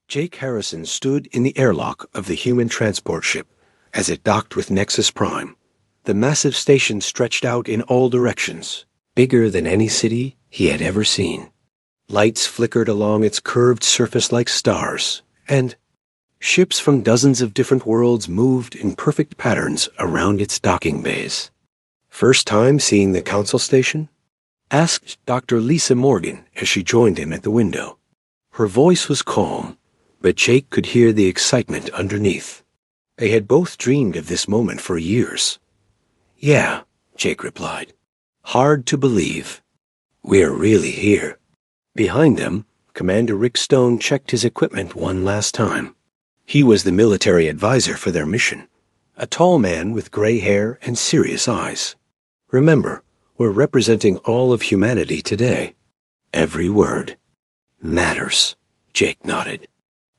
Jake Harrison stood in the airlock of the human transport ship as it docked with Nexus Prime. The massive station stretched out in all directions, bigger than any city he had ever seen. Lights flickered along its curved surface like stars, and ships from dozens of different worlds moved in perfect patterns around its docking bays. "First time seeing the council station?" asked Dr. Lisa Morgan as she joined him at the window. Her voice was calm, but Jake could hear the excitement underneath. They had both dreamed of this moment for years. "Yeah," Jake replied. "Hard to believe. We're really here." Behind them, Commander Rick Stone checked his equipment one last time. He was the military advisor for their mission, a tall man with gray hair and serious eyes. "Remember, we're representing all of humanity today. Every word matters," Jake nodded.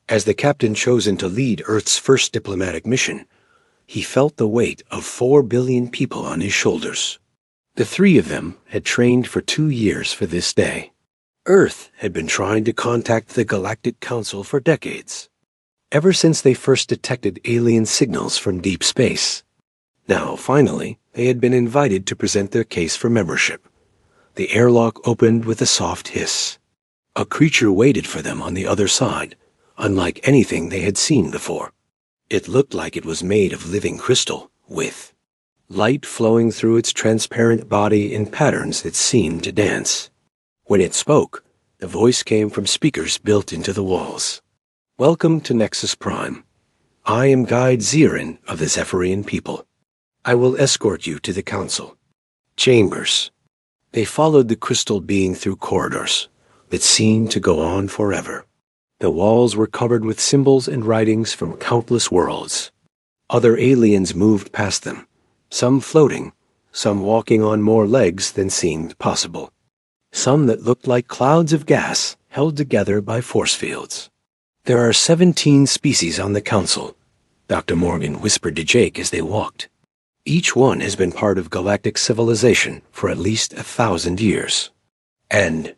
As the captain chosen to lead Earth's first diplomatic mission, he felt the weight of 4 billion people on his shoulders. The three of them had trained for 2 years for this day. Earth had been trying to contact the Galactic Council for decades, ever since they first detected alien signals from deep space. Now, finally, they had been invited to present their case for membership. The airlock opened with a soft hiss. A creature waited for them on the other side, unlike anything they had seen before. It looked like it was made of living crystal, with light flowing through its transparent body in patterns that seemed to dance. When it spoke, the voice came from speakers built into the walls. "Welcome to Nexus Prime. I am Guide Zirin of the Zephyrian people. I will escort you to the council chambers." They followed the crystal being through corridors that seemed to go on forever. The walls were covered with symbols and writings from countless worlds. Other aliens moved past them, some floating, some walking on more legs than seemed possible. Some that looked like clouds of gas held together by force fields. "There are 17 species on the council," Dr. Morgan whispered to Jake as they walked. "Each one has been part of galactic civilization for at least 1,000 years. "And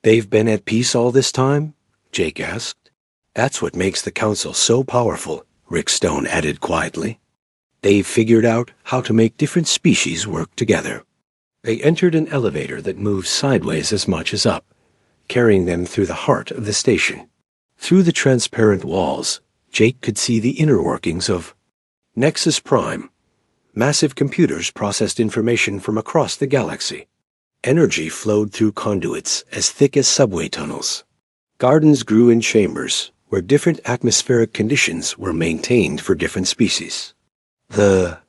they've been at peace all this time?" Jake asked. "That's what makes the council so powerful," Rick Stone added quietly. "They've figured out how to make different species work together." They entered an elevator that moved sideways as much as up, carrying them through the heart of the station. Through the transparent walls, Jake could see the inner workings of Nexus Prime. Massive computers processed information from across the galaxy. Energy flowed through conduits as thick as subway tunnels. Gardens grew in chambers where different atmospheric conditions were maintained for different species. "The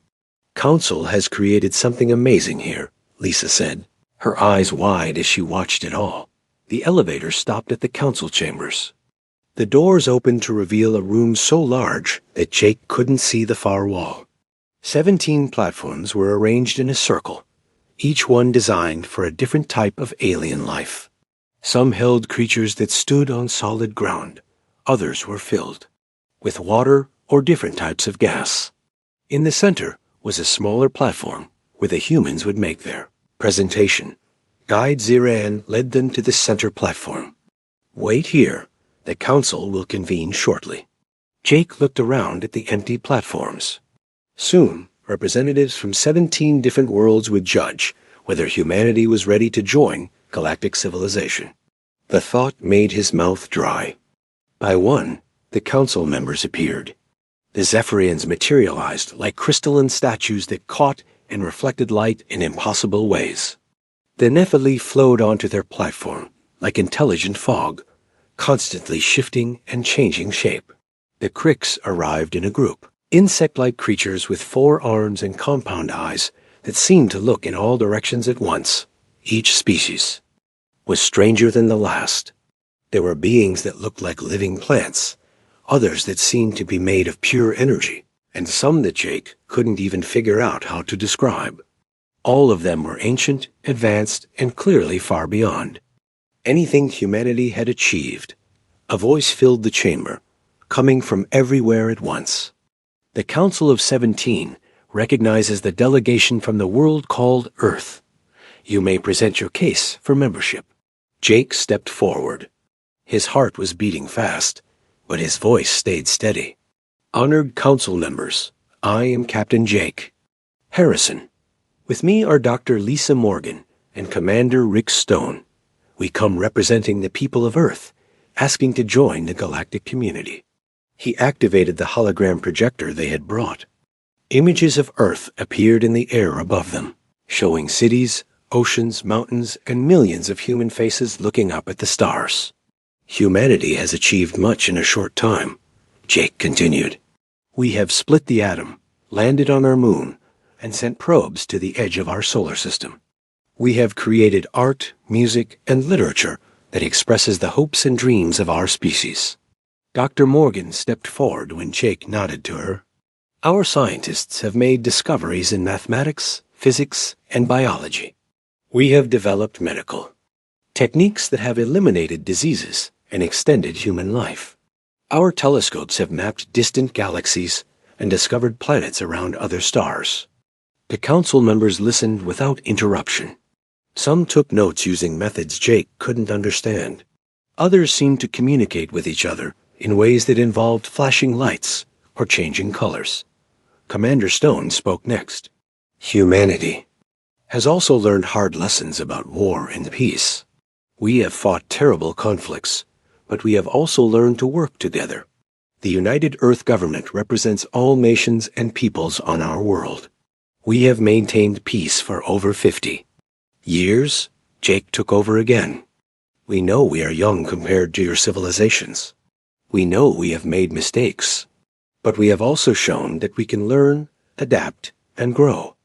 council has created something amazing here," Lisa said, her eyes wide as she watched it all. The elevator stopped at the council chambers. The doors opened to reveal a room so large that Jake couldn't see the far wall. 17 platforms were arranged in a circle, each one designed for a different type of alien life. Some held creatures that stood on solid ground. Others were filled with water or different types of gas. In the center was a smaller platform where the humans would make their presentation. Guide Ziran led them to the center platform. "Wait here. The council will convene shortly." Jake looked around at the empty platforms. Soon, representatives from 17 different worlds would judge whether humanity was ready to join galactic civilization. The thought made his mouth dry. By one, the council members appeared. The Zephyrians materialized like crystalline statues that caught and reflected light in impossible ways. The Nephili flowed onto their platform like intelligent fog, constantly shifting and changing shape. The Cricks arrived in a group, insect-like creatures with 4 arms and compound eyes that seemed to look in all directions at once. Each species was stranger than the last. There were beings that looked like living plants, others that seemed to be made of pure energy, and some that Jake couldn't even figure out how to describe. All of them were ancient, advanced, and clearly far beyond anything humanity had achieved. A voice filled the chamber, coming from everywhere at once. "The Council of 17 recognizes the delegation from the world called Earth. You may present your case for membership." Jake stepped forward. His heart was beating fast. but his voice stayed steady. Honored council members, I am Captain Jake Harrison. With me are Dr. Lisa Morgan and Commander Rick Stone. We come representing the people of Earth, asking to join the galactic community. He activated the hologram projector they had brought. Images of Earth appeared in the air above them, showing cities, oceans, mountains, and millions of human faces looking up at the stars. Humanity has achieved much in a short time, Jake continued. We have split the atom, landed on our moon, and sent probes to the edge of our solar system. We have created art, music, and literature that expresses the hopes and dreams of our species. Dr. Morgan stepped forward when Jake nodded to her. Our scientists have made discoveries in mathematics, physics, and biology. We have developed medical techniques that have eliminated diseases and extended human life. Our telescopes have mapped distant galaxies and discovered planets around other stars. The council members listened without interruption. Some took notes using methods Jake couldn't understand. Others seemed to communicate with each other in ways that involved flashing lights or changing colors. Commander Stone spoke next. Humanity has also learned hard lessons about war and peace. We have fought terrible conflicts, but we have also learned to work together. The United Earth Government represents all nations and peoples on our world. We have maintained peace for over 50 years. Jake took over again. We know we are young compared to your civilizations. We know we have made mistakes, but we have also shown that we can learn, adapt, and grow.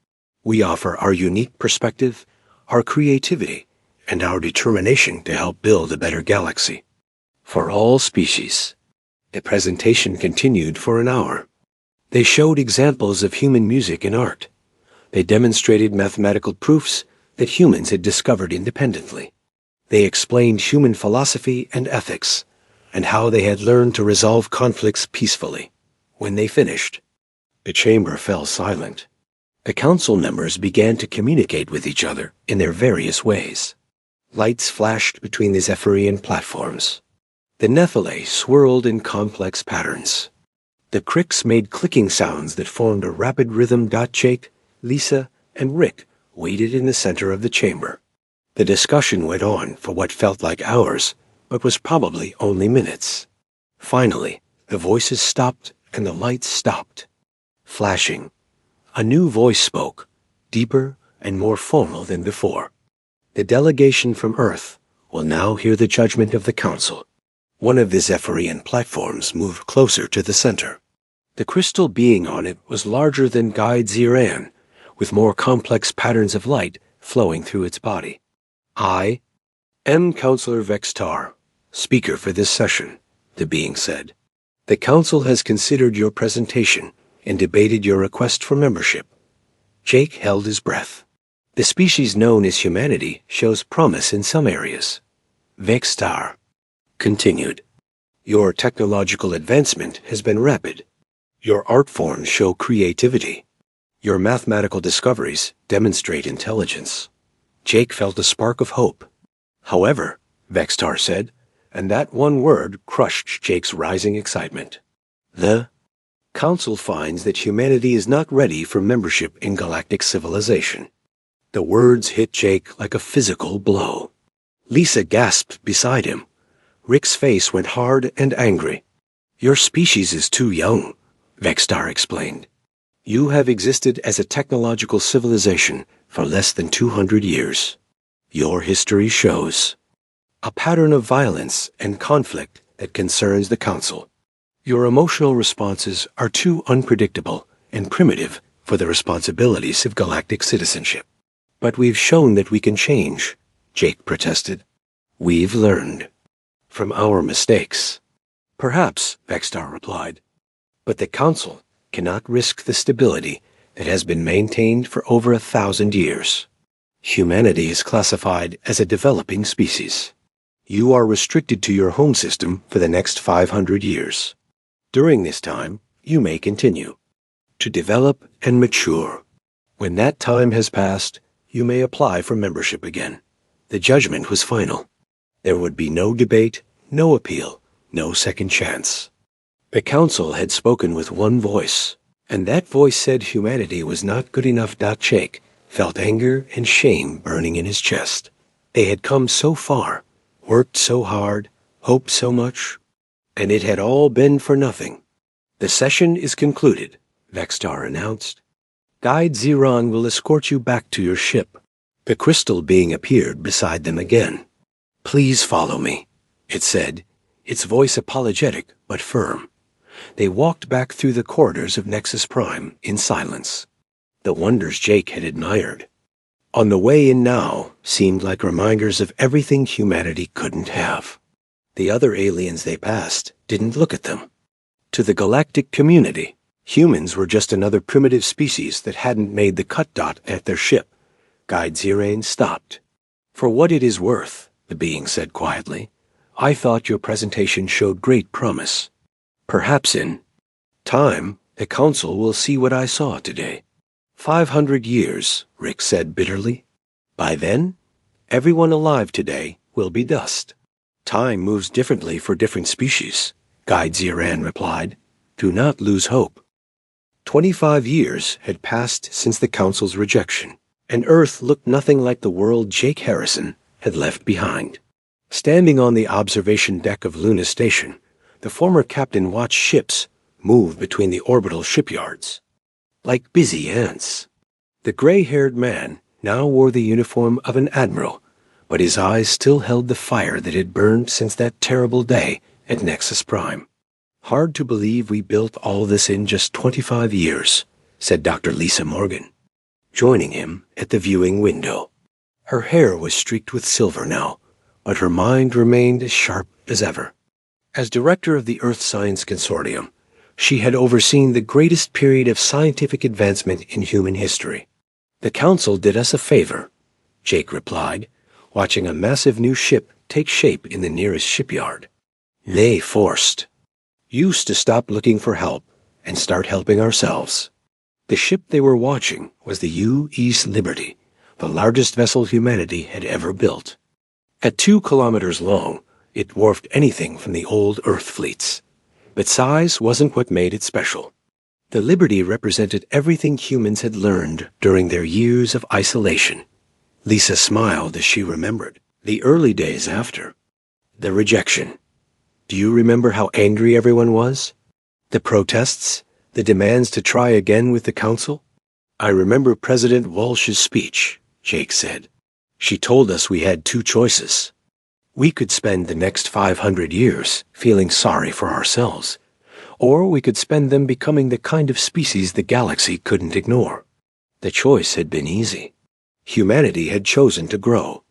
We offer our unique perspective, our creativity, and our determination to help build a better galaxy for all species. The presentation continued for an hour. They showed examples of human music and art. They demonstrated mathematical proofs that humans had discovered independently. They explained human philosophy and ethics, and how they had learned to resolve conflicts peacefully. When they finished, the chamber fell silent. The council members began to communicate with each other in their various ways. Lights flashed between the Zephyrian platforms. The Nephili swirled in complex patterns. The cricks made clicking sounds that formed a rapid rhythm. Jake, Lisa, and Rick waited in the center of the chamber. The discussion went on for what felt like hours, but was probably only minutes. Finally, the voices stopped and the lights stopped. Flashing, a new voice spoke, deeper and more formal than before. The delegation from Earth will now hear the judgment of the Council. One of the Zephyrian platforms moved closer to the center. The crystal being on it was larger than Guide Ziran, with more complex patterns of light flowing through its body. I am Counselor Vextar, speaker for this session, the being said. The Council has considered your presentation and debated your request for membership. Jake held his breath. The species known as humanity shows promise in some areas. Vextar continued. Your technological advancement has been rapid. Your art forms show creativity. Your mathematical discoveries demonstrate intelligence. Jake felt a spark of hope. However, Vextar said, and that one word crushed Jake's rising excitement. The Council finds that humanity is not ready for membership in galactic civilization. The words hit Jake like a physical blow. Lisa gasped beside him. Rick's face went hard and angry. Your species is too young, Vextar explained. You have existed as a technological civilization for less than 200 years. Your history shows a pattern of violence and conflict that concerns the Council. Your emotional responses are too unpredictable and primitive for the responsibilities of galactic citizenship. But we've shown that we can change, Jake protested. We've learned from our mistakes. Perhaps, Vextar replied, but the Council cannot risk the stability that has been maintained for over 1,000 years. Humanity is classified as a developing species. You are restricted to your home system for the next 500 years. During this time, you may continue to develop and mature. When that time has passed, you may apply for membership again. The judgment was final. There would be no debate, no appeal, no second chance. The council had spoken with one voice, and that voice said humanity was not good enough. Jake felt anger and shame burning in his chest. They had come so far, worked so hard, hoped so much, and it had all been for nothing. The session is concluded, Vextar announced. Guide Xeron will escort you back to your ship. The crystal being appeared beside them again. Please follow me, it said, its voice apologetic but firm. They walked back through the corridors of Nexus Prime in silence. The wonders Jake had admired, on the way in now, seemed like reminders of everything humanity couldn't have. The other aliens they passed didn't look at them. To the galactic community, humans were just another primitive species that hadn't made the cut. At their ship, Guide Xerain stopped. For what it is worth, the being said quietly, I thought your presentation showed great promise. Perhaps in time, the council will see what I saw today. 500 years, Rick said bitterly. By then, everyone alive today will be dust. Time moves differently for different species, Guide Xerain replied. Do not lose hope. 25 years had passed since the council's rejection, and Earth looked nothing like the world Jake Harrison had left behind. Standing on the observation deck of Luna Station, the former captain watched ships move between the orbital shipyards, like busy ants. The gray-haired man now wore the uniform of an admiral, but his eyes still held the fire that had burned since that terrible day at Nexus Prime. Hard to believe we built all this in just 25 years, said Dr. Lisa Morgan, joining him at the viewing window. Her hair was streaked with silver now, but her mind remained as sharp as ever. As director of the Earth Science Consortium, she had overseen the greatest period of scientific advancement in human history. The council did us a favor, Jake replied, watching a massive new ship take shape in the nearest shipyard. They forced us to stop looking for help and start helping ourselves. The ship they were watching was the U.S. Liberty, the largest vessel humanity had ever built. At 2 kilometers long, it dwarfed anything from the old Earth fleets. But size wasn't what made it special. The Liberty represented everything humans had learned during their years of isolation. Lisa smiled as she remembered the early days after. The rejection. Do you remember how angry everyone was? The protests? The demands to try again with the council? I remember President Walsh's speech, Jake said. She told us we had 2 choices. We could spend the next 500 years feeling sorry for ourselves, or we could spend them becoming the kind of species the galaxy couldn't ignore. The choice had been easy. Humanity had chosen to grow.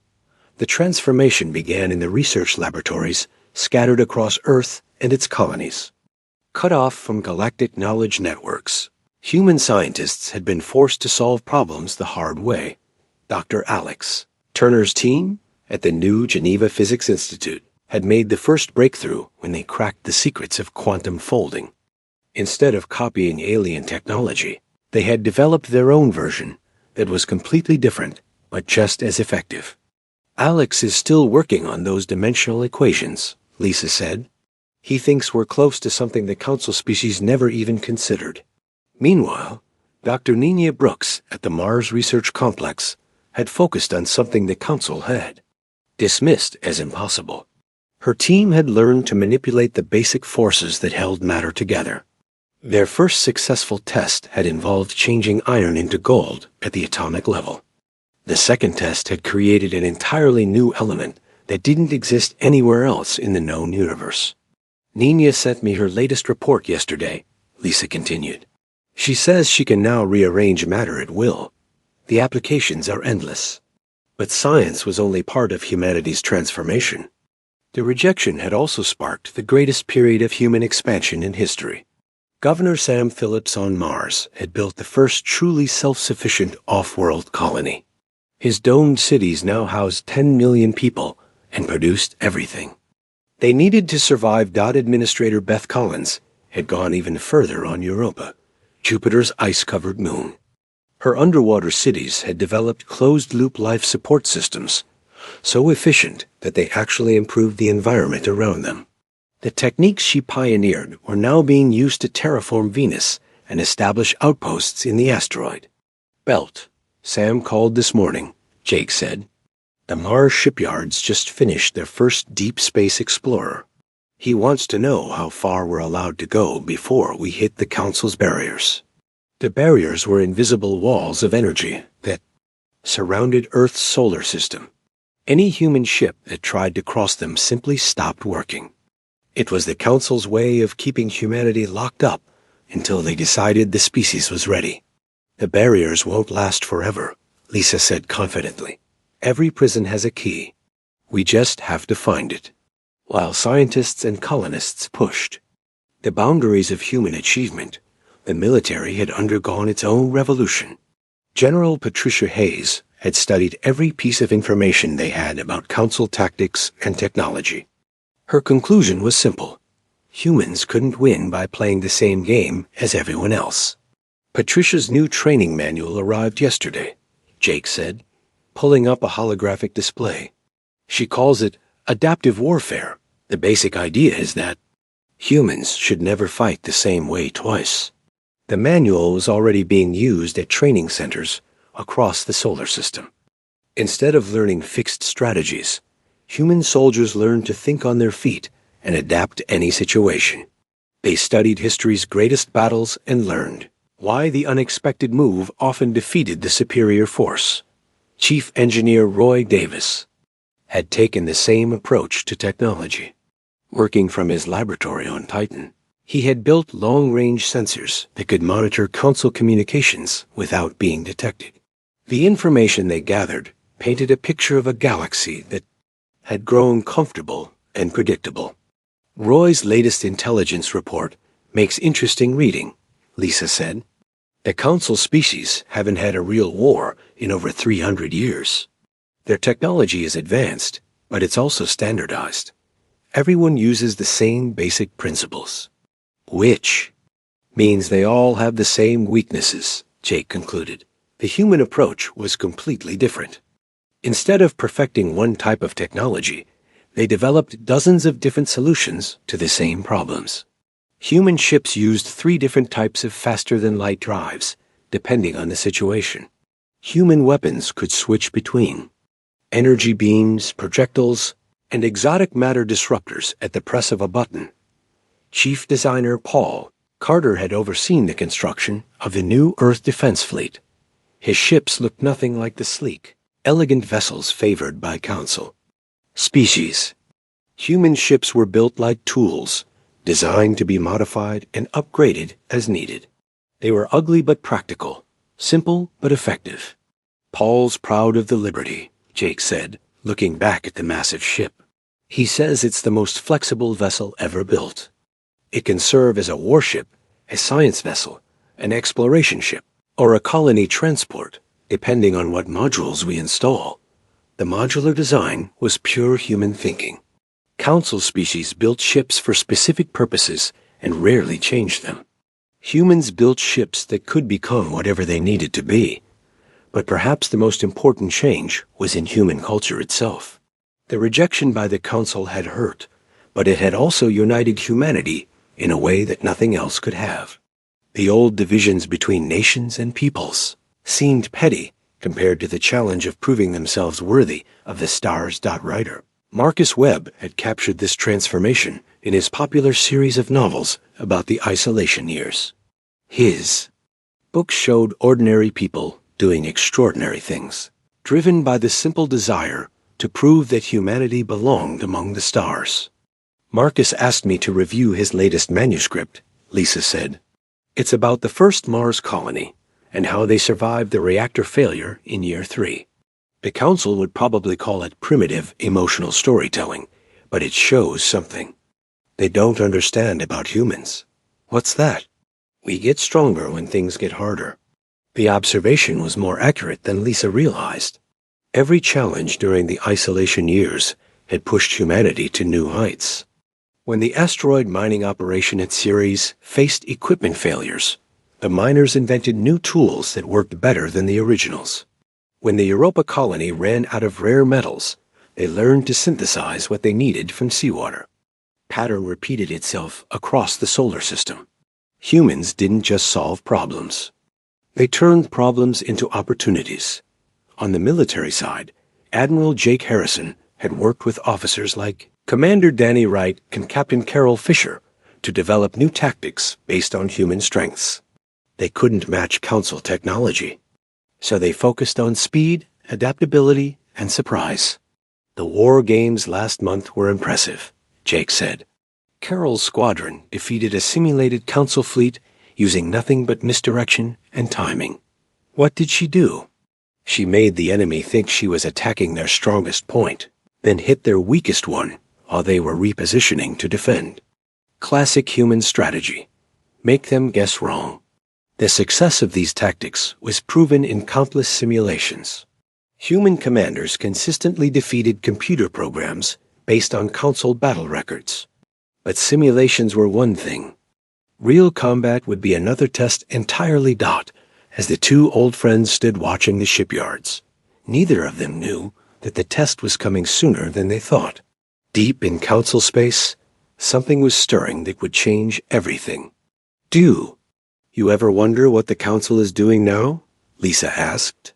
The transformation began in the research laboratories scattered across Earth and its colonies. Cut off from galactic knowledge networks, human scientists had been forced to solve problems the hard way. Dr. Alex, Turner's team at the new Geneva Physics Institute, had made the first breakthrough when they cracked the secrets of quantum folding. Instead of copying alien technology, they had developed their own version that was completely different, but just as effective. Alex is still working on those dimensional equations, Lisa said. He thinks we're close to something the council species never even considered. Meanwhile, Dr. Nina Brooks at the Mars Research Complex had focused on something the council had dismissed as impossible. Her team had learned to manipulate the basic forces that held matter together. Their first successful test had involved changing iron into gold at the atomic level. The second test had created an entirely new element that didn't exist anywhere else in the known universe. Nina sent me her latest report yesterday, Lisa continued. She says she can now rearrange matter at will. The applications are endless. But science was only part of humanity's transformation. The rejection had also sparked the greatest period of human expansion in history. Governor Sam Phillips on Mars had built the first truly self-sufficient off-world colony. His domed cities now housed 10 million people and produced everything they needed to survive. Administrator Beth Collins had gone even further on Europa, Jupiter's ice-covered moon. Her underwater cities had developed closed-loop life support systems, so efficient that they actually improved the environment around them. The techniques she pioneered were now being used to terraform Venus and establish outposts in the asteroid belt. Sam called this morning, Jake said. The Mars shipyards just finished their first deep space explorer. He wants to know how far we're allowed to go before we hit the Council's barriers. The barriers were invisible walls of energy that surrounded Earth's solar system. Any human ship that tried to cross them simply stopped working. It was the Council's way of keeping humanity locked up until they decided the species was ready. The barriers won't last forever, Lisa said confidently. Every prison has a key. We just have to find it. While scientists and colonists pushed the boundaries of human achievement, the military had undergone its own revolution. General Patricia Hayes had studied every piece of information they had about Council tactics and technology. Her conclusion was simple. Humans couldn't win by playing the same game as everyone else. Patricia's new training manual arrived yesterday, Jake said, pulling up a holographic display. She calls it adaptive warfare. The basic idea is that humans should never fight the same way twice. The manual was already being used at training centers across the solar system. Instead of learning fixed strategies, human soldiers learned to think on their feet and adapt to any situation. They studied history's greatest battles and learned why the unexpected move often defeated the superior force. Chief Engineer Roy Davis had taken the same approach to technology. Working from his laboratory on Titan, he had built long-range sensors that could monitor Council communications without being detected. The information they gathered painted a picture of a galaxy that had grown comfortable and predictable. Roy's latest intelligence report makes interesting reading, Lisa said. The Council species haven't had a real war in over 300 years. Their technology is advanced, but it's also standardized. Everyone uses the same basic principles. Which means they all have the same weaknesses, Jake concluded. The human approach was completely different. Instead of perfecting one type of technology, they developed dozens of different solutions to the same problems. Human ships used 3 different types of faster-than-light drives, depending on the situation. Human weapons could switch between energy beams, projectiles, and exotic matter disruptors at the press of a button. Chief designer Paul Carter had overseen the construction of the new Earth Defense Fleet. His ships looked nothing like the sleek, elegant vessels favored by Council. Species. Human ships were built like tools, designed to be modified and upgraded as needed. They were ugly but practical, simple but effective. Paul's proud of the Liberty, Jake said, looking back at the massive ship. He says it's the most flexible vessel ever built. It can serve as a warship, a science vessel, an exploration ship, or a colony transport, depending on what modules we install. The modular design was pure human thinking. Council species built ships for specific purposes and rarely changed them. Humans built ships that could become whatever they needed to be. But perhaps the most important change was in human culture itself. The rejection by the Council had hurt, but it had also united humanity in a way that nothing else could have. The old divisions between nations and peoples seemed petty compared to the challenge of proving themselves worthy of the stars. Writer Marcus Webb had captured this transformation in his popular series of novels about the isolation years. His books showed ordinary people doing extraordinary things, driven by the simple desire to prove that humanity belonged among the stars. Marcus asked me to review his latest manuscript, Lisa said. It's about the first Mars colony and how they survived the reactor failure in year 3. The Council would probably call it primitive emotional storytelling, but it shows something they don't understand about humans. What's that? We get stronger when things get harder. The observation was more accurate than Lisa realized. Every challenge during the isolation years had pushed humanity to new heights. When the asteroid mining operation at Ceres faced equipment failures, the miners invented new tools that worked better than the originals. When the Europa colony ran out of rare metals, they learned to synthesize what they needed from seawater. Pattern repeated itself across the solar system. Humans didn't just solve problems. They turned problems into opportunities. On the military side, Admiral Jake Harrison had worked with officers like Commander Danny Wright and Captain Carol Fisher to develop new tactics based on human strengths. They couldn't match Council technology, so they focused on speed, adaptability, and surprise. The war games last month were impressive, Jake said. Carol's squadron defeated a simulated Council fleet using nothing but misdirection and timing. What did she do? She made the enemy think she was attacking their strongest point, then hit their weakest one while they were repositioning to defend. Classic human strategy. Make them guess wrong. The success of these tactics was proven in countless simulations. Human commanders consistently defeated computer programs based on Council battle records. But simulations were one thing. Real combat would be another test entirely. As the two old friends stood watching the shipyards, neither of them knew that the test was coming sooner than they thought. Deep in Council space, something was stirring that would change everything. Do you ever wonder what the Council is doing now? Lisa asked.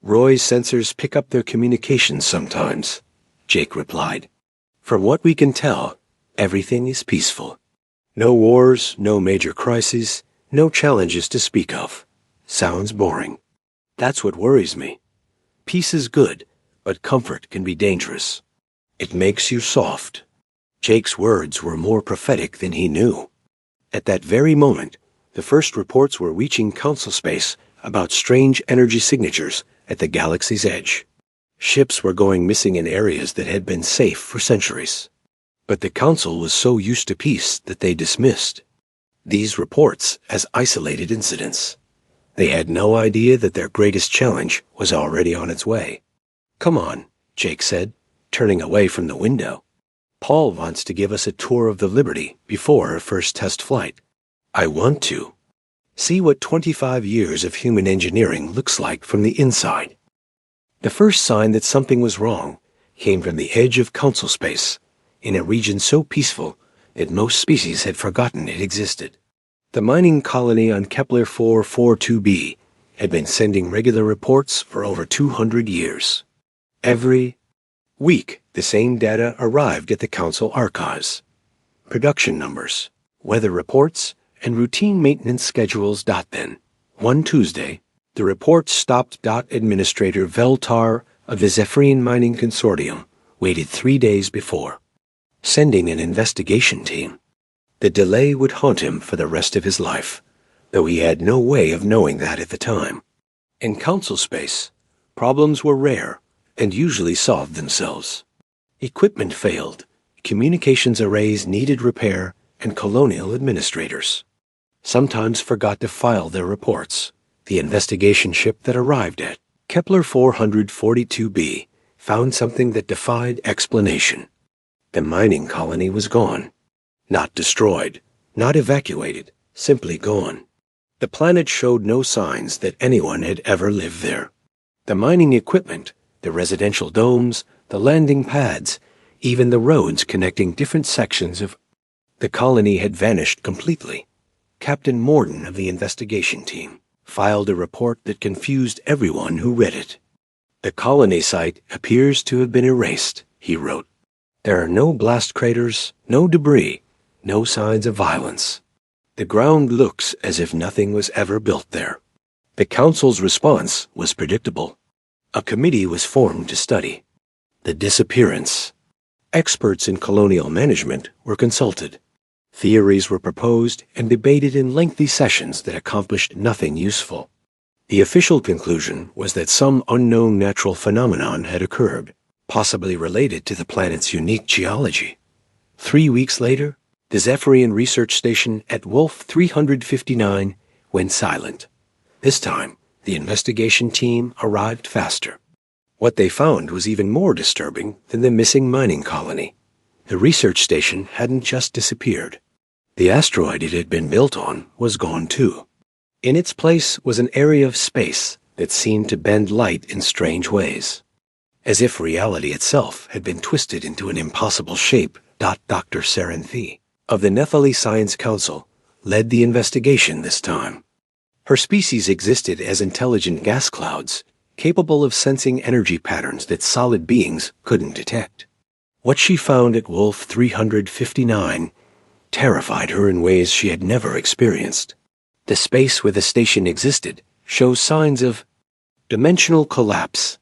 Roy's sensors pick up their communications sometimes, Jake replied. From what we can tell, everything is peaceful. No wars, no major crises, no challenges to speak of. Sounds boring. That's what worries me. Peace is good, but comfort can be dangerous. It makes you soft. Jake's words were more prophetic than he knew. At that very moment, the first reports were reaching Council space about strange energy signatures at the galaxy's edge. Ships were going missing in areas that had been safe for centuries. But the Council was so used to peace that they dismissed these reports as isolated incidents. They had no idea that their greatest challenge was already on its way. Come on, Jake said, turning away from the window. Paul wants to give us a tour of the Liberty before her first test flight. I want to. See what 25 years of human engineering looks like from the inside. The first sign that something was wrong came from the edge of Council space, in a region so peaceful that most species had forgotten it existed. The mining colony on Kepler 442b had been sending regular reports for over 200 years. Every week, the same data arrived at the Council archives. Production numbers, weather reports, and routine maintenance schedules. Then, one Tuesday, the reports stopped. Administrator Veltar of the Zephyrian Mining Consortium waited 3 days before sending an investigation team. The delay would haunt him for the rest of his life, though he had no way of knowing that at the time. In Council space, problems were rare and usually solved themselves. Equipment failed, communications arrays needed repair, and colonial administrators sometimes forgot to file their reports. The investigation ship that arrived at Kepler 442b found something that defied explanation. The mining colony was gone. Not destroyed, not evacuated, simply gone. The planet showed no signs that anyone had ever lived there. The mining equipment, the residential domes, the landing pads, even the roads connecting different sections of the colony had vanished completely. Captain Morden of the investigation team filed a report that confused everyone who read it. The colony site appears to have been erased, he wrote. There are no blast craters, no debris, no signs of violence. The ground looks as if nothing was ever built there. The Council's response was predictable. A committee was formed to study the disappearance. Experts in colonial management were consulted. Theories were proposed and debated in lengthy sessions that accomplished nothing useful. The official conclusion was that some unknown natural phenomenon had occurred, possibly related to the planet's unique geology. 3 weeks later, the Zephyrian research station at Wolf 359 went silent. This time, the investigation team arrived faster. What they found was even more disturbing than the missing mining colony. The research station hadn't just disappeared. The asteroid it had been built on was gone too. In its place was an area of space that seemed to bend light in strange ways, as if reality itself had been twisted into an impossible shape Dr. Serenthi of the Nephili Science Council led the investigation this time. Her species existed as intelligent gas clouds, capable of sensing energy patterns that solid beings couldn't detect. What she found at Wolf 359 terrified her in ways she had never experienced. The space where the station existed shows signs of dimensional collapse,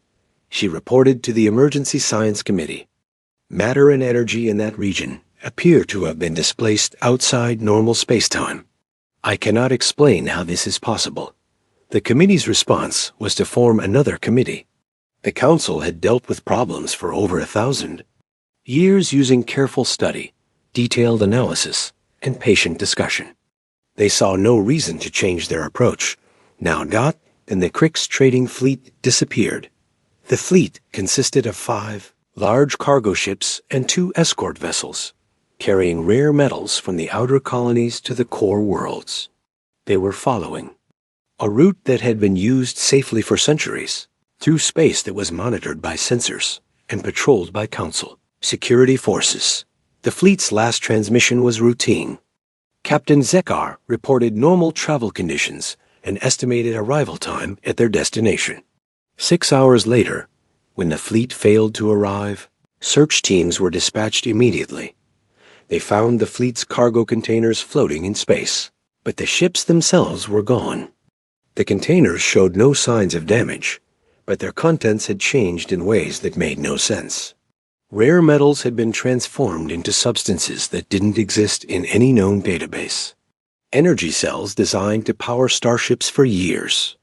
she reported to the Emergency Science Committee. Matter and energy in that region appear to have been displaced outside normal spacetime. I cannot explain how this is possible. The committee's response was to form another committee. The council had dealt with problems for over 1,000 years using careful study, detailed analysis, and patient discussion. They saw no reason to change their approach. Now Dot and the Crix trading fleet disappeared. The fleet consisted of 5 large cargo ships and 2 escort vessels, carrying rare metals from the outer colonies to the core worlds. They were following a route that had been used safely for centuries, through space that was monitored by sensors and patrolled by Council security forces. The fleet's last transmission was routine. Captain Zekar reported normal travel conditions and estimated arrival time at their destination. 6 hours later, when the fleet failed to arrive, search teams were dispatched immediately. They found the fleet's cargo containers floating in space, but the ships themselves were gone. The containers showed no signs of damage, but their contents had changed in ways that made no sense. Rare metals had been transformed into substances that didn't exist in any known database. Energy cells designed to power starships for years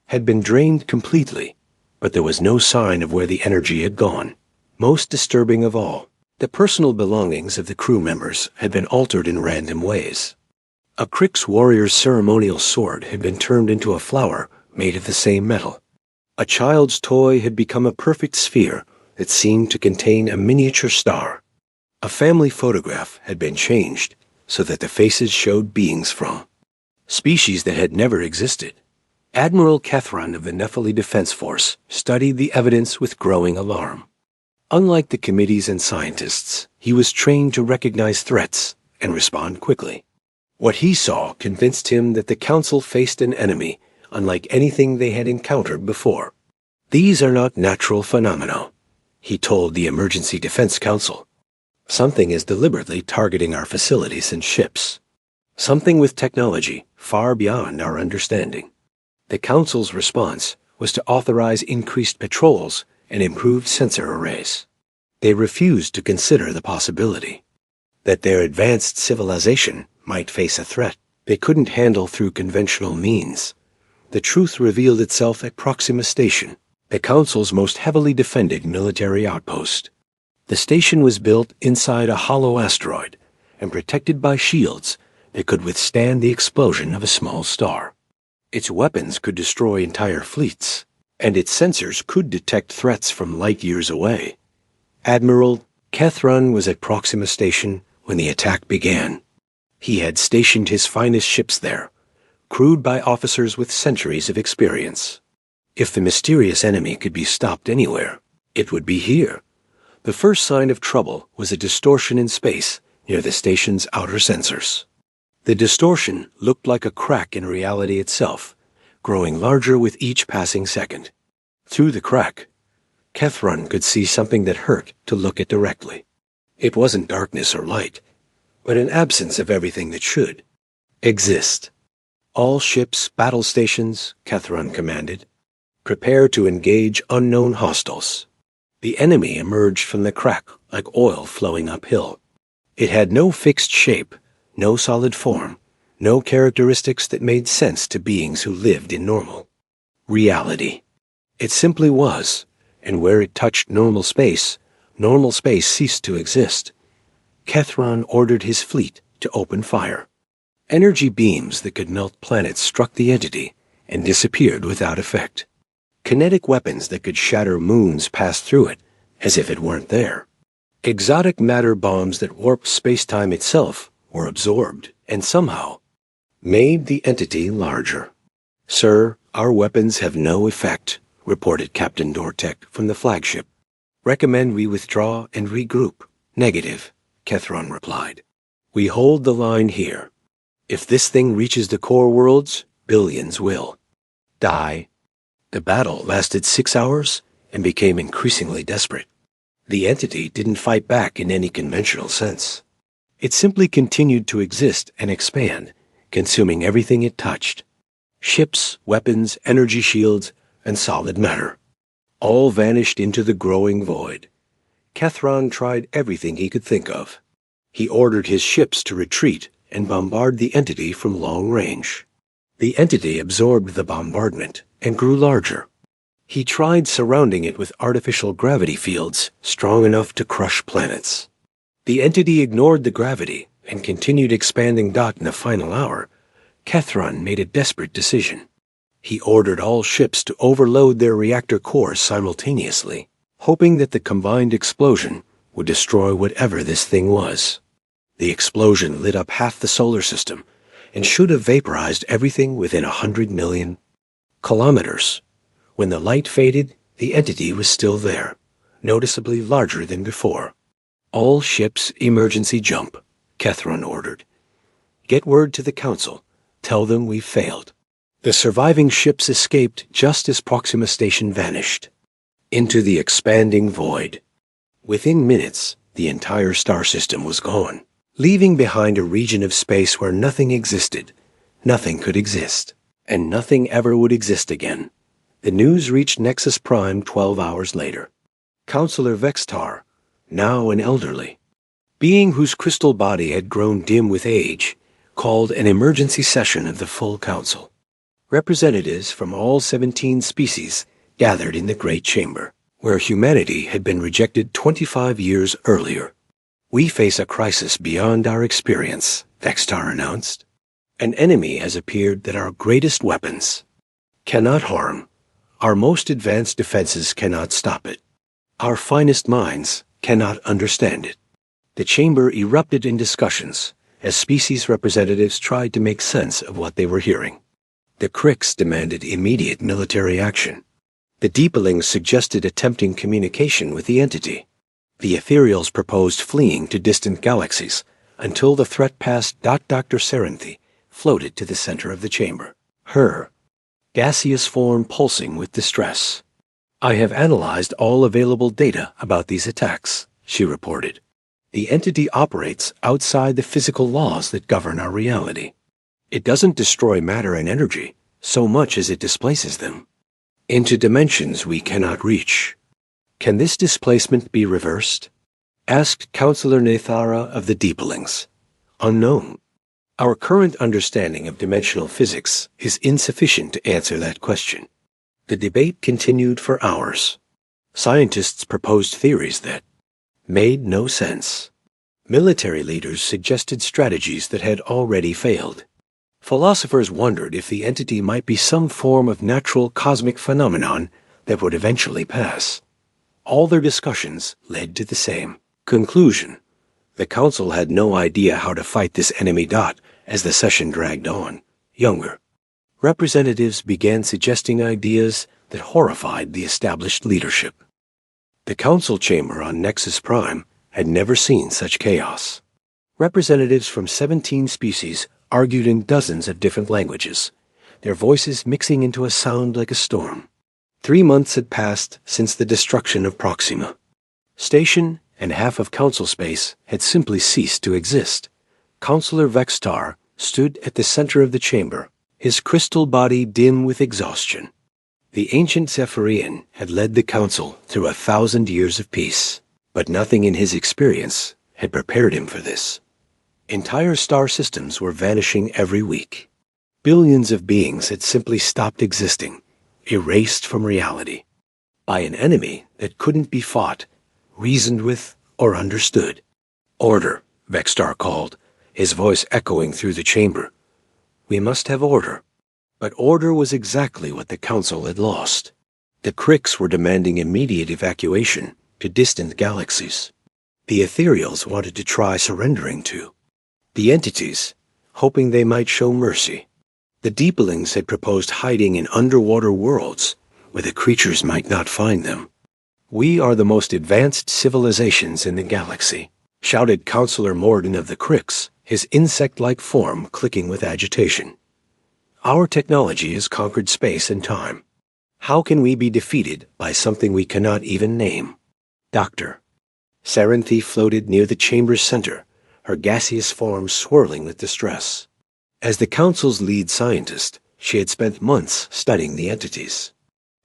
had been drained completely, but there was no sign of where the energy had gone. Most disturbing of all, the personal belongings of the crew members had been altered in random ways. A Crix warrior's ceremonial sword had been turned into a flower made of the same metal. A child's toy had become a perfect sphere that seemed to contain a miniature star. A family photograph had been changed so that the faces showed beings from species that had never existed. Admiral Kethron of the Nephili Defense Force studied the evidence with growing alarm. Unlike the committees and scientists, he was trained to recognize threats and respond quickly. What he saw convinced him that the Council faced an enemy unlike anything they had encountered before. These are not natural phenomena, he told the Emergency Defense Council. Something is deliberately targeting our facilities and ships. Something with technology far beyond our understanding. The Council's response was to authorize increased patrols and improved sensor arrays. They refused to consider the possibility that their advanced civilization might face a threat they couldn't handle through conventional means. The truth revealed itself at Proxima Station, the Council's most heavily defended military outpost. The station was built inside a hollow asteroid and protected by shields that could withstand the explosion of a small star. Its weapons could destroy entire fleets, and its sensors could detect threats from light years away. Admiral Kethron was at Proxima Station when the attack began. He had stationed his finest ships there, crewed by officers with centuries of experience. If the mysterious enemy could be stopped anywhere, it would be here. The first sign of trouble was a distortion in space near the station's outer sensors. The distortion looked like a crack in reality itself, growing larger with each passing second. Through the crack, Kethron could see something that hurt to look at directly. It wasn't darkness or light, but an absence of everything that should exist. All ships, battle stations, Kethron commanded. Prepare to engage unknown hostiles. The enemy emerged from the crack like oil flowing uphill. It had no fixed shape, no solid form, no characteristics that made sense to beings who lived in normal reality. It simply was, and where it touched normal space ceased to exist. Kethron ordered his fleet to open fire. Energy beams that could melt planets struck the entity and disappeared without effect. Kinetic weapons that could shatter moons passed through it as if it weren't there. Exotic matter bombs that warped space-time itself were absorbed and somehow made the entity larger. "Sir, our weapons have no effect," reported Captain Dortek from the flagship. "Recommend we withdraw and regroup." "Negative," Kethron replied. "We hold the line here. If this thing reaches the core worlds, billions will die." The battle lasted 6 hours and became increasingly desperate. The entity didn't fight back in any conventional sense. It simply continued to exist and expand, consuming everything it touched. Ships, weapons, energy shields, and solid matter. All vanished into the growing void. Kethron tried everything he could think of. He ordered his ships to retreat and bombard the entity from long range. The entity absorbed the bombardment and grew larger. He tried surrounding it with artificial gravity fields strong enough to crush planets. The entity ignored the gravity and continued expanding. In the final hour, Kethron made a desperate decision. He ordered all ships to overload their reactor cores simultaneously, hoping that the combined explosion would destroy whatever this thing was. The explosion lit up half the solar system and should have vaporized everything within 100 million kilometers. When the light faded, the entity was still there, noticeably larger than before. "All ships emergency jump," Kethron ordered. "Get word to the Council. Tell them we've failed." The surviving ships escaped just as Proxima Station vanished into the expanding void. Within minutes, the entire star system was gone, leaving behind a region of space where nothing existed, nothing could exist, and nothing ever would exist again. The news reached Nexus Prime 12 hours later. Counselor Vextar, now an elderly being whose crystal body had grown dim with age, called an emergency session of the full council. Representatives from all 17 species gathered in the Great Chamber, where humanity had been rejected 25 years earlier. "We face a crisis beyond our experience," Vextar announced. "An enemy has appeared that our greatest weapons cannot harm. Our most advanced defenses cannot stop it. Our finest minds cannot understand it." The chamber erupted in discussions as species representatives tried to make sense of what they were hearing. The Crix demanded immediate military action. The Deepelings suggested attempting communication with the entity. The Ethereals proposed fleeing to distant galaxies until the threat passed. Dr. Serenthi floated to the center of the chamber, her gaseous form pulsing with distress. "I have analyzed all available data about these attacks," she reported. "The entity operates outside the physical laws that govern our reality. It doesn't destroy matter and energy so much as it displaces them into dimensions we cannot reach." "Can this displacement be reversed?" asked Counselor Nathara of the Deepelings. "Unknown. Our current understanding of dimensional physics is insufficient to answer that question." The debate continued for hours. Scientists proposed theories that made no sense. Military leaders suggested strategies that had already failed. Philosophers wondered if the entity might be some form of natural cosmic phenomenon that would eventually pass. All their discussions led to the same conclusion. The Council had no idea how to fight this enemy. As the session dragged on, younger representatives began suggesting ideas that horrified the established leadership. The Council chamber on Nexus Prime had never seen such chaos. Representatives from 17 species argued in dozens of different languages, their voices mixing into a sound like a storm. 3 months had passed since the destruction of Proxima. Station and half of Council space had simply ceased to exist. Counselor Vextar stood at the center of the chamber, his crystal body dim with exhaustion. The ancient Zephyrian had led the Council through 1,000 years of peace, but nothing in his experience had prepared him for this. Entire star systems were vanishing every week. Billions of beings had simply stopped existing, erased from reality, by an enemy that couldn't be fought, reasoned with, or understood. "Order," Vextar called, his voice echoing through the chamber. "We must have order." But order was exactly what the Council had lost. The Crix were demanding immediate evacuation to distant galaxies. The Ethereals wanted to try surrendering to the entities, hoping they might show mercy. The Deepelings had proposed hiding in underwater worlds where the creatures might not find them. "We are the most advanced civilizations in the galaxy," shouted Counselor Morden of the Cricks, his insect-like form clicking with agitation. Our technology has conquered space and time. How can we be defeated by something we cannot even name? Doctor. Cerinthy floated near the chamber's center, her gaseous form swirling with distress. As the Council's lead scientist, she had spent months studying the entities.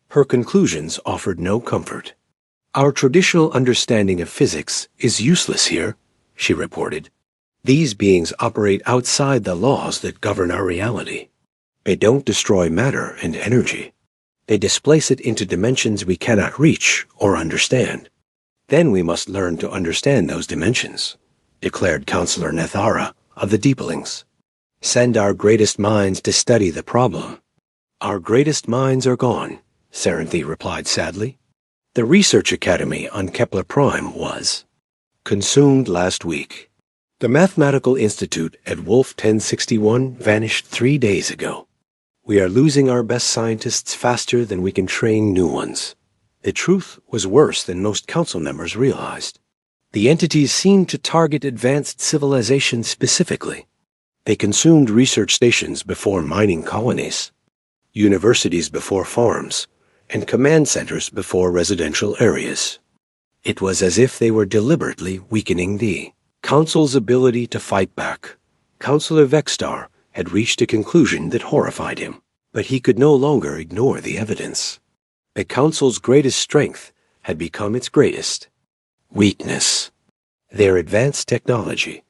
Her conclusions offered no comfort. Our traditional understanding of physics is useless here, she reported. These beings operate outside the laws that govern our reality. They don't destroy matter and energy. They displace it into dimensions we cannot reach or understand. Then we must learn to understand those dimensions, declared Counselor Nethara of the Deeplings. Send our greatest minds to study the problem. Our greatest minds are gone, Cerinthy replied sadly. The Research Academy on Kepler Prime was consumed last week. The Mathematical Institute at Wolf 1061 vanished 3 days ago. We are losing our best scientists faster than we can train new ones. The truth was worse than most council members realized. The entities seemed to target advanced civilizations specifically. They consumed research stations before mining colonies, universities before farms, and command centers before residential areas. It was as if they were deliberately weakening the Council's ability to fight back. Councillor Vextar had reached a conclusion that horrified him, but he could no longer ignore the evidence. The Council's greatest strength had become its greatest weakness. Their advanced technology,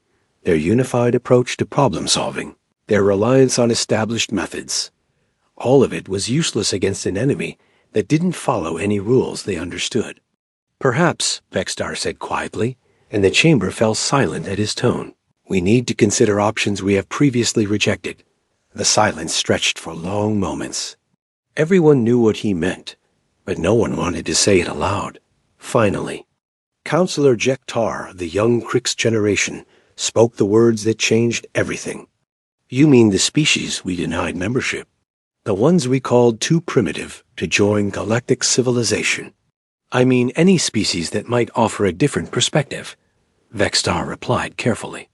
their unified approach to problem-solving, their reliance on established methods, all of it was useless against an enemy that didn't follow any rules they understood. Perhaps, Vextar said quietly, and the chamber fell silent at his tone. We need to consider options we have previously rejected. The silence stretched for long moments. Everyone knew what he meant, but no one wanted to say it aloud. Finally, Counselor Jektar, the young Crix generation, spoke the words that changed everything. You mean the species we denied membership? The ones we called too primitive to join galactic civilization? I mean any species that might offer a different perspective, Vextar replied carefully.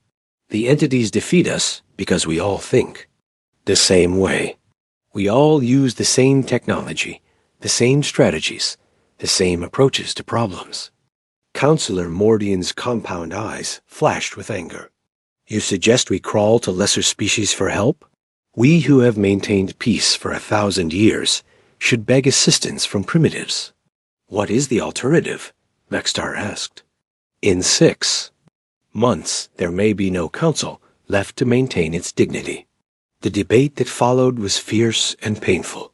The entities defeat us because we all think the same way. We all use the same technology, the same strategies, the same approaches to problems. Counselor Mordian's compound eyes flashed with anger. You suggest we crawl to lesser species for help? We who have maintained peace for 1,000 years should beg assistance from primitives. What is the alternative? Vextar asked. In 6 months, there may be no council left to maintain its dignity. The debate that followed was fierce and painful.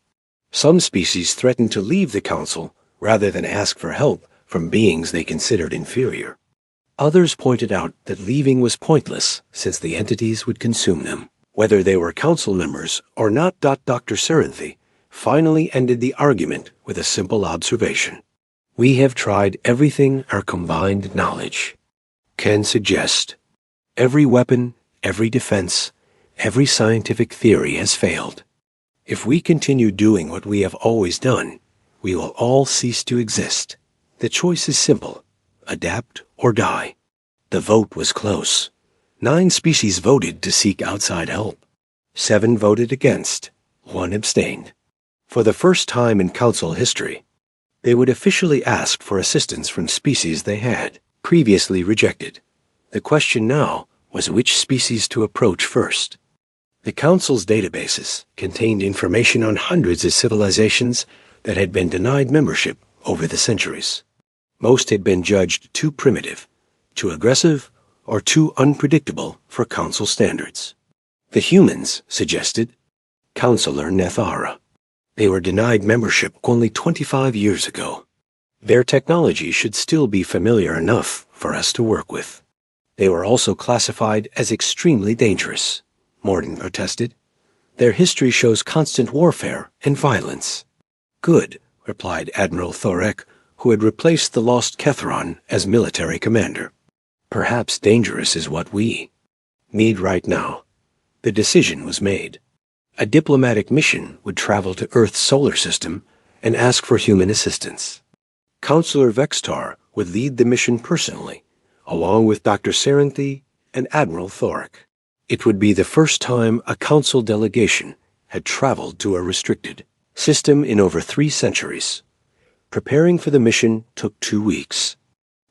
Some species threatened to leave the council rather than ask for help from beings they considered inferior. Others pointed out that leaving was pointless since the entities would consume them. Whether they were council members or not, Dr. Cerinthy finally ended the argument with a simple observation. We have tried everything our combined knowledge can suggest. Every weapon, every defense, every scientific theory has failed. If we continue doing what we have always done, we will all cease to exist. The choice is simple: adapt or die. The vote was close. 9 species voted to seek outside help. 7 voted against. 1 abstained. For the first time in council history, they would officially ask for assistance from species they had previously rejected. The question now was which species to approach first. The council's databases contained information on hundreds of civilizations that had been denied membership over the centuries. Most had been judged too primitive, too aggressive, or too unpredictable for council standards. The humans suggested Counselor Nethara. They were denied membership only 25 years ago. Their technology should still be familiar enough for us to work with. They were also classified as extremely dangerous, Morden protested. Their history shows constant warfare and violence. Good, replied Admiral Thorek, who had replaced the lost Kethron as military commander. Perhaps dangerous is what we need right now. The decision was made. A diplomatic mission would travel to Earth's solar system and ask for human assistance. Counselor Vextar would lead the mission personally, along with Dr. Serenthi and Admiral Thorick. It would be the first time a council delegation had traveled to a restricted system in over 3 centuries. Preparing for the mission took 2 weeks.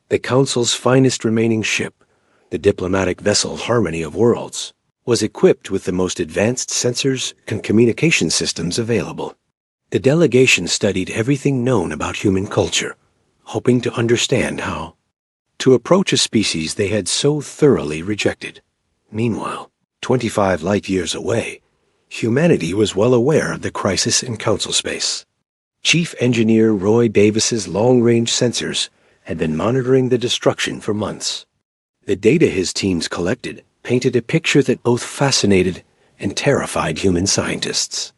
The council's finest remaining ship, the diplomatic vessel Harmony of Worlds, was equipped with the most advanced sensors and communication systems available. The delegation studied everything known about human culture, hoping to understand how to approach a species they had so thoroughly rejected. Meanwhile, 25 light-years away, humanity was well aware of the crisis in council space. Chief Engineer Roy Davis's long-range sensors had been monitoring the destruction for months. The data his teams collected painted a picture that both fascinated and terrified human scientists.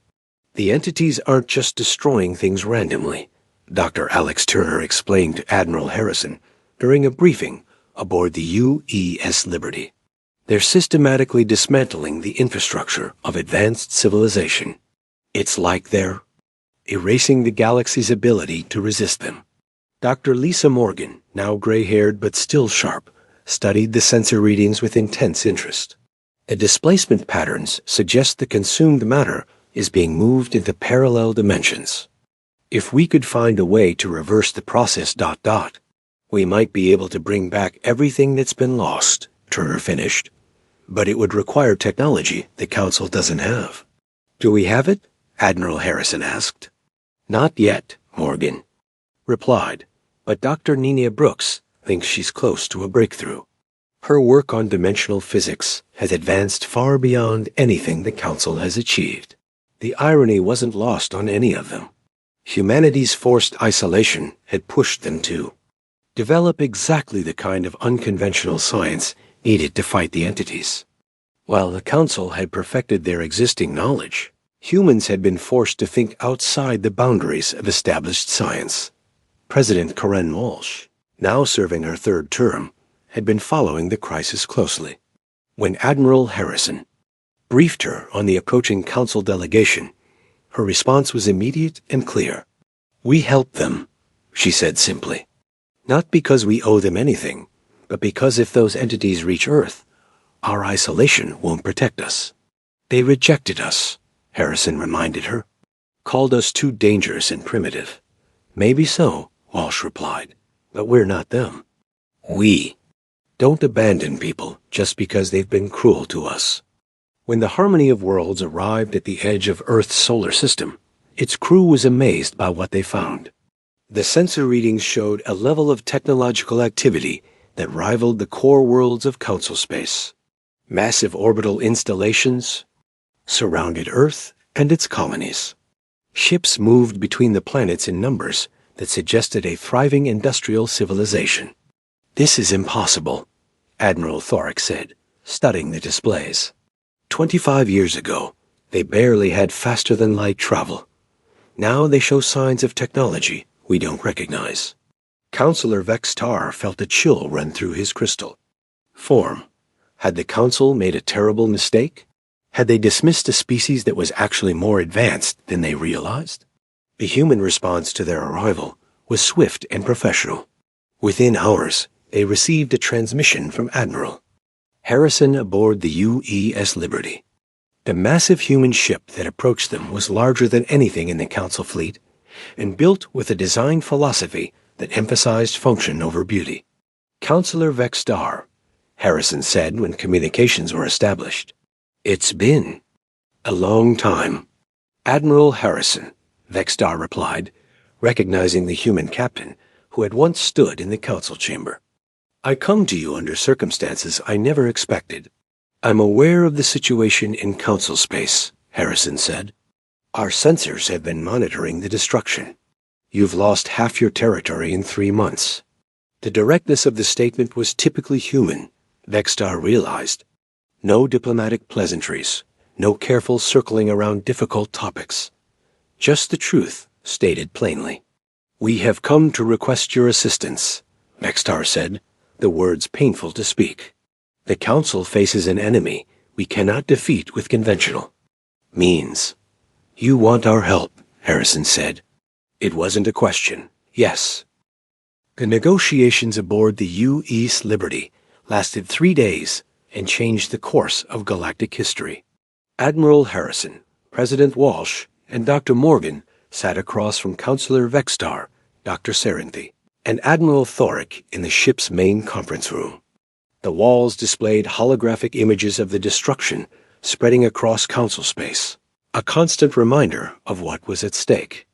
The entities aren't just destroying things randomly, Dr. Alex Turner explained to Admiral Harrison during a briefing aboard the UES Liberty. They're systematically dismantling the infrastructure of advanced civilization. It's like they're erasing the galaxy's ability to resist them. Dr. Lisa Morgan, now gray-haired but still sharp, studied the sensor readings with intense interest. The displacement patterns suggest the consumed matter is being moved into parallel dimensions. If we could find a way to reverse the process ... we might be able to bring back everything that's been lost, Turner finished. But it would require technology the Council doesn't have. Do we have it? Admiral Harrison asked. Not yet, Morgan replied, but Dr. Nina Brooks thinks she's close to a breakthrough. Her work on dimensional physics has advanced far beyond anything the Council has achieved. The irony wasn't lost on any of them. Humanity's forced isolation had pushed them to develop exactly the kind of unconventional science needed to fight the entities. While the Council had perfected their existing knowledge, humans had been forced to think outside the boundaries of established science. President Corinne Walsh, now serving her 3rd term, had been following the crisis closely. When Admiral Harrison briefed her on the approaching Council delegation, her response was immediate and clear. We help them, she said simply. Not because we owe them anything, but because if those entities reach Earth, our isolation won't protect us. They rejected us, Harrison reminded her. Called us too dangerous and primitive. Maybe so, Walsh replied, but we're not them. We don't abandon people just because they've been cruel to us. When the Harmony of Worlds arrived at the edge of Earth's solar system, its crew was amazed by what they found. The sensor readings showed a level of technological activity that rivaled the core worlds of Council space. Massive orbital installations surrounded Earth and its colonies. Ships moved between the planets in numbers that suggested a thriving industrial civilization. This is impossible, Admiral Thorick said, studying the displays. 25 years ago, they barely had faster-than-light travel. Now they show signs of technology we don't recognize. Counselor Vextar felt a chill run through his crystal. Form. Had the Council made a terrible mistake? Had they dismissed a species that was actually more advanced than they realized? The human response to their arrival was swift and professional. Within hours, they received a transmission from Admiral Harrison aboard the UES Liberty. The massive human ship that approached them was larger than anything in the Council fleet and built with a design philosophy that emphasized function over beauty. Counselor Vextar, Harrison said when communications were established. It's been a long time. Admiral Harrison, Vextar replied, recognizing the human captain who had once stood in the Council chamber. I come to you under circumstances I never expected. I'm aware of the situation in Council space, Harrison said. Our sensors have been monitoring the destruction. You've lost half your territory in 3 months. The directness of the statement was typically human, Vextar realized. No diplomatic pleasantries, no careful circling around difficult topics. Just the truth, stated plainly. We have come to request your assistance, Vextar said, the words painful to speak. The Council faces an enemy we cannot defeat with conventional means. You want our help, Harrison said. It wasn't a question. Yes. The negotiations aboard the U.S. Liberty lasted 3 days and changed the course of galactic history. Admiral Harrison, President Walsh, and Dr. Morgan sat across from Counselor Vextar, Dr. Serenthi, and Admiral Thorick in the ship's main conference room. The walls displayed holographic images of the destruction spreading across council space, a constant reminder of what was at stake.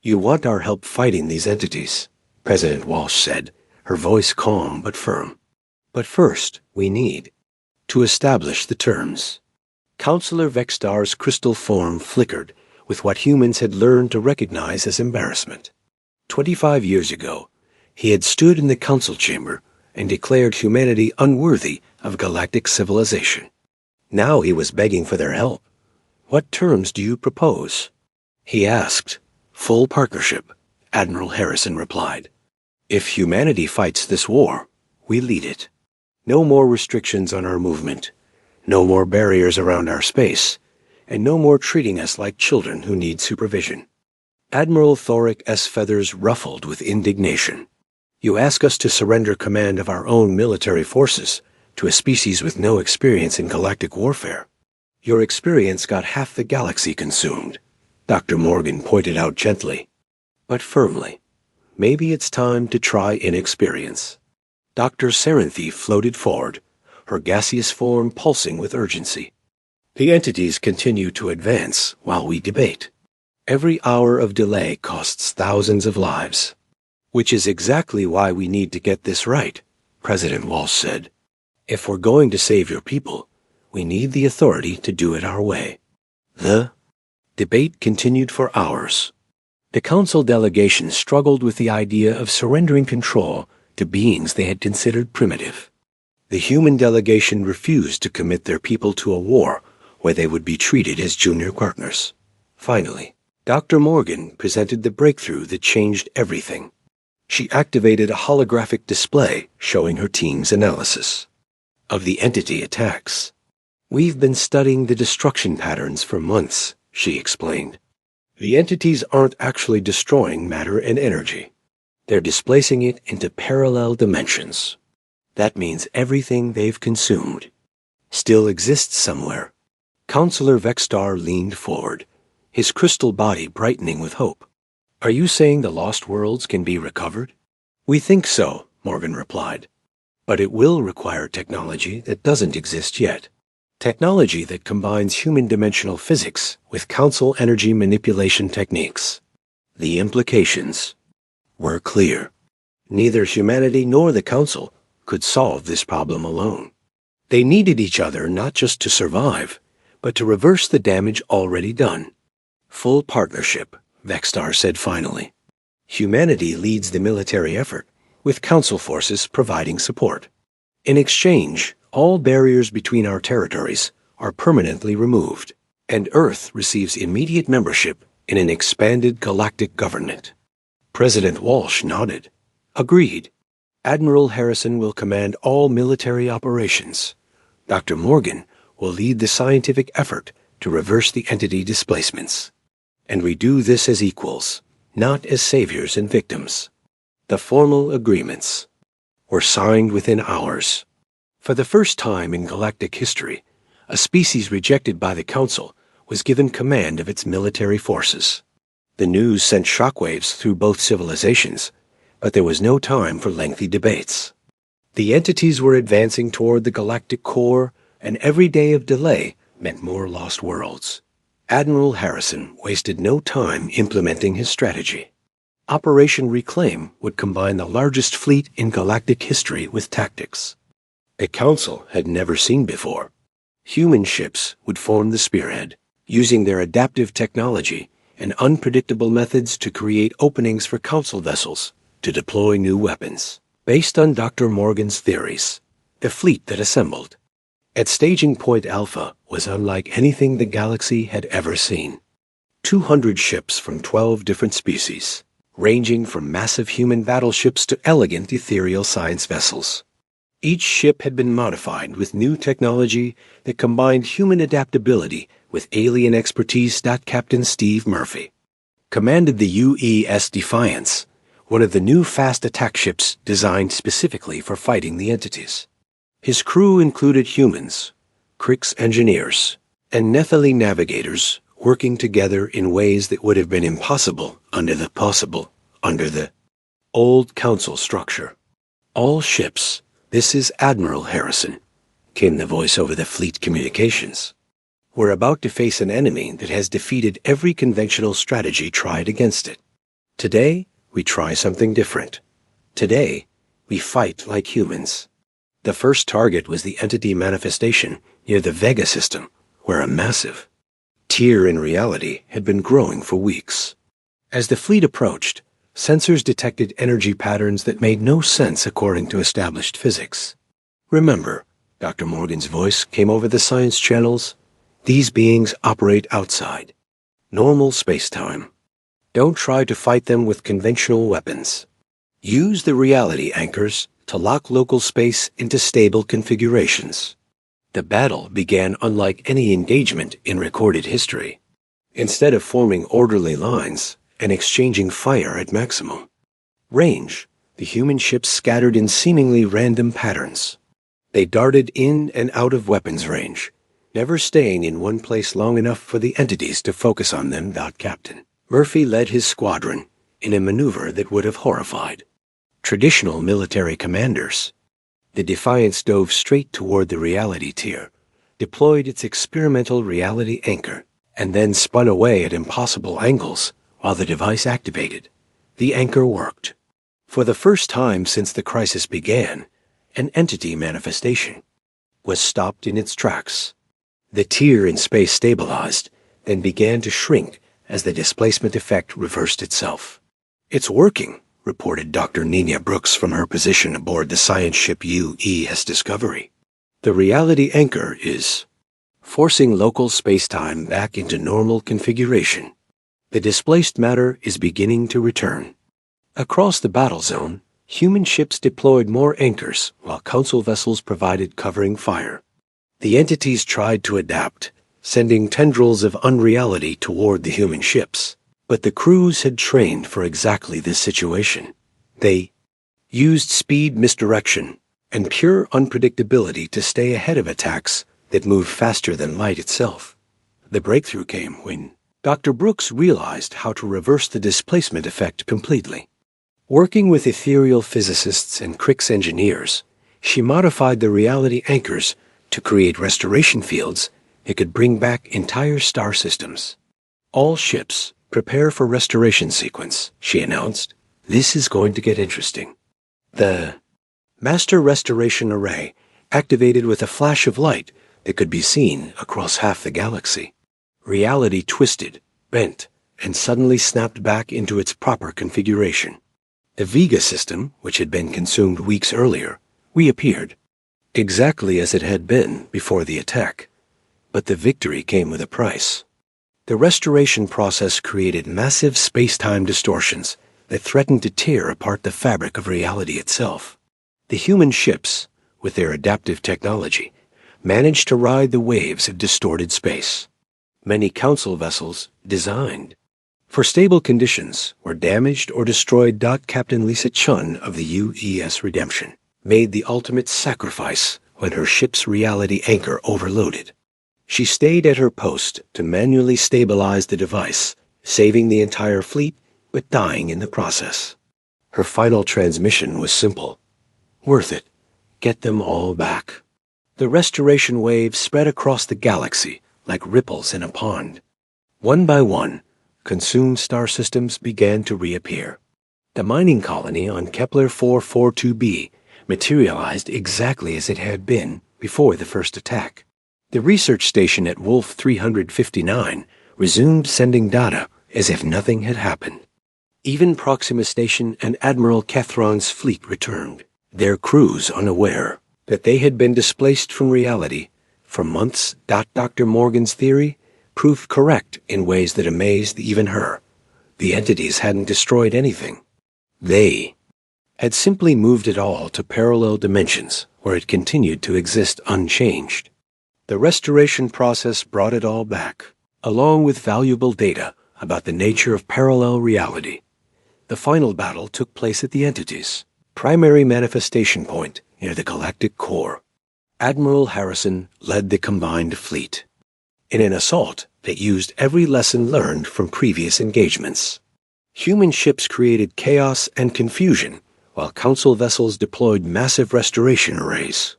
"You want our help fighting these entities," President Walsh said, her voice calm but firm. "But first, we need to establish the terms." Counselor Vextar's crystal form flickered with what humans had learned to recognize as embarrassment. 25 years ago, he had stood in the council chamber and declared humanity unworthy of galactic civilization. Now he was begging for their help. "What terms do you propose?" he asked. "Full partnership," Admiral Harrison replied. "If humanity fights this war, we lead it. No more restrictions on our movement, no more barriers around our space, and no more treating us like children who need supervision." Admiral Thorick S. Feathers ruffled with indignation. "You ask us to surrender command of our own military forces to a species with no experience in galactic warfare. Your experience got half the galaxy consumed," Dr. Morgan pointed out gently, but firmly. "Maybe it's time to try inexperience." Dr. Serenthi floated forward, her gaseous form pulsing with urgency. "The entities continue to advance while we debate. Every hour of delay costs thousands of lives." "Which is exactly why we need to get this right," President Walsh said. "If we're going to save your people, we need the authority to do it our way." The debate continued for hours. The council delegation struggled with the idea of surrendering control to beings they had considered primitive. The human delegation refused to commit their people to a war where they would be treated as junior partners. Finally, Dr. Morgan presented the breakthrough that changed everything. She activated a holographic display showing her team's analysis of the entity attacks. "We've been studying the destruction patterns for months," she explained. "The entities aren't actually destroying matter and energy. They're displacing it into parallel dimensions. That means everything they've consumed still exists somewhere." Counselor Vextar leaned forward, his crystal body brightening with hope. "Are you saying the lost worlds can be recovered?" "We think so," Morgan replied. "But it will require technology that doesn't exist yet. Technology that combines human dimensional physics with council energy manipulation techniques." The implications were clear. Neither humanity nor the council could solve this problem alone. They needed each other not just to survive, but to reverse the damage already done. "Full partnership," Vextar said finally. "Humanity leads the military effort, with council forces providing support. In exchange, all barriers between our territories are permanently removed, and Earth receives immediate membership in an expanded galactic government." President Walsh nodded. "Agreed. Admiral Harrison will command all military operations. Dr. Morgan will lead the scientific effort to reverse the entity displacements. And we do this as equals, not as saviors and victims." The formal agreements were signed within hours. For the first time in galactic history, a species rejected by the Council was given command of its military forces. The news sent shockwaves through both civilizations, but there was no time for lengthy debates. The entities were advancing toward the galactic core, and every day of delay meant more lost worlds. Admiral Harrison wasted no time implementing his strategy. Operation Reclaim would combine the largest fleet in galactic history with tactics a council had never seen before. Human ships would form the spearhead, using their adaptive technology and unpredictable methods to create openings for council vessels to deploy new weapons. Based on Dr. Morgan's theories, the fleet that assembled at Staging Point Alpha was unlike anything the galaxy had ever seen. 200 ships from 12 different species, ranging from massive human battleships to elegant ethereal science vessels. Each ship had been modified with new technology that combined human adaptability with alien expertise. Captain Steve Murphy commanded the UES Defiance, one of the new fast attack ships designed specifically for fighting the entities. His crew included humans, Crick's engineers, and Nephili navigators working together in ways that would have been impossible under the old council structure. All ships, this is Admiral Harrison, came the voice over the fleet communications. We're about to face an enemy that has defeated every conventional strategy tried against it. Today, we try something different. Today, we fight like humans. The first target was the entity manifestation near the Vega system, where a massive tier in reality had been growing for weeks. As the fleet approached, sensors detected energy patterns that made no sense according to established physics. Remember, Dr. Morgan's voice came over the science channels. These beings operate outside normal space-time. Don't try to fight them with conventional weapons. Use the reality anchors to lock local space into stable configurations. The battle began unlike any engagement in recorded history. Instead of forming orderly lines and exchanging fire at maximum range, the human ships scattered in seemingly random patterns. They darted in and out of weapons range, never staying in one place long enough for the entities to focus on them. Captain Murphy led his squadron in a maneuver that would have horrified traditional military commanders. The Defiance dove straight toward the reality tier, deployed its experimental reality anchor, and then spun away at impossible angles while the device activated. The anchor worked. For the first time since the crisis began, an entity manifestation was stopped in its tracks. The tier in space stabilized, then began to shrink as the displacement effect reversed itself. "It's working," reported Dr. Nina Brooks from her position aboard the science ship UES Discovery. "The reality anchor is forcing local space-time back into normal configuration. The displaced matter is beginning to return." Across the battle zone, human ships deployed more anchors while council vessels provided covering fire. The entities tried to adapt, sending tendrils of unreality toward the human ships. But the crews had trained for exactly this situation. They used speed misdirection and pure unpredictability to stay ahead of attacks that moved faster than light itself. The breakthrough came when Dr. Brooks realized how to reverse the displacement effect completely. Working with ethereal physicists and Crick's engineers, she modified the reality anchors to create restoration fields that could bring back entire star systems. "All ships, prepare for restoration sequence," she announced. "This is going to get interesting." The Master Restoration Array activated with a flash of light that could be seen across half the galaxy. Reality twisted, bent, and suddenly snapped back into its proper configuration. The Vega system, which had been consumed weeks earlier, reappeared, exactly as it had been before the attack. But the victory came with a price. The restoration process created massive space-time distortions that threatened to tear apart the fabric of reality itself. The human ships, with their adaptive technology, managed to ride the waves of distorted space. Many council vessels, designed for stable conditions, were damaged or destroyed. Captain Lisa Chun of the UES Redemption made the ultimate sacrifice when her ship's reality anchor overloaded. She stayed at her post to manually stabilize the device, saving the entire fleet but dying in the process. Her final transmission was simple: "Worth it. Get them all back." The restoration wave spread across the galaxy like ripples in a pond. One by one, consumed star systems began to reappear. The mining colony on Kepler 442b materialized exactly as it had been before the first attack. The research station at Wolf 359 resumed sending data as if nothing had happened. Even Proxima Station and Admiral Kethron's fleet returned, their crews unaware that they had been displaced from reality for months. Dr. Morgan's theory proved correct in ways that amazed even her. The entities hadn't destroyed anything. They had simply moved it all to parallel dimensions where it continued to exist unchanged. The restoration process brought it all back, along with valuable data about the nature of parallel reality. The final battle took place at the Entity's primary manifestation point near the galactic core. Admiral Harrison led the combined fleet in an assault that used every lesson learned from previous engagements. Human ships created chaos and confusion, while Council vessels deployed massive restoration arrays.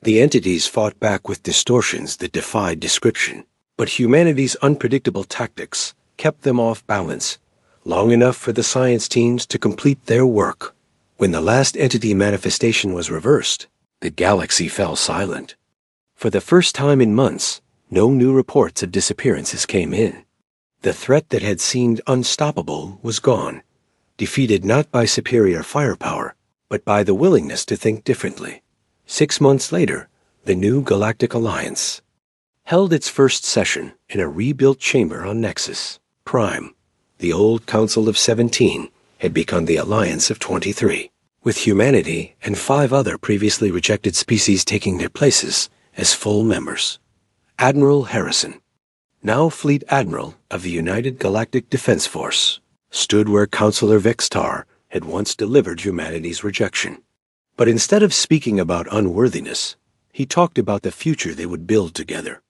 The Entities fought back with distortions that defied description, but humanity's unpredictable tactics kept them off balance, long enough for the science teams to complete their work. When the last Entity manifestation was reversed, the galaxy fell silent. For the first time in months, no new reports of disappearances came in. The threat that had seemed unstoppable was gone, defeated not by superior firepower, but by the willingness to think differently. 6 months later, the new Galactic Alliance held its first session in a rebuilt chamber on Nexus Prime. The old Council of 17 had become the Alliance of 23, with humanity and 5 other previously rejected species taking their places as full members. Admiral Harrison, now Fleet Admiral of the United Galactic Defense Force, stood where Counselor Vextar had once delivered humanity's rejection. But instead of speaking about unworthiness, he talked about the future they would build together.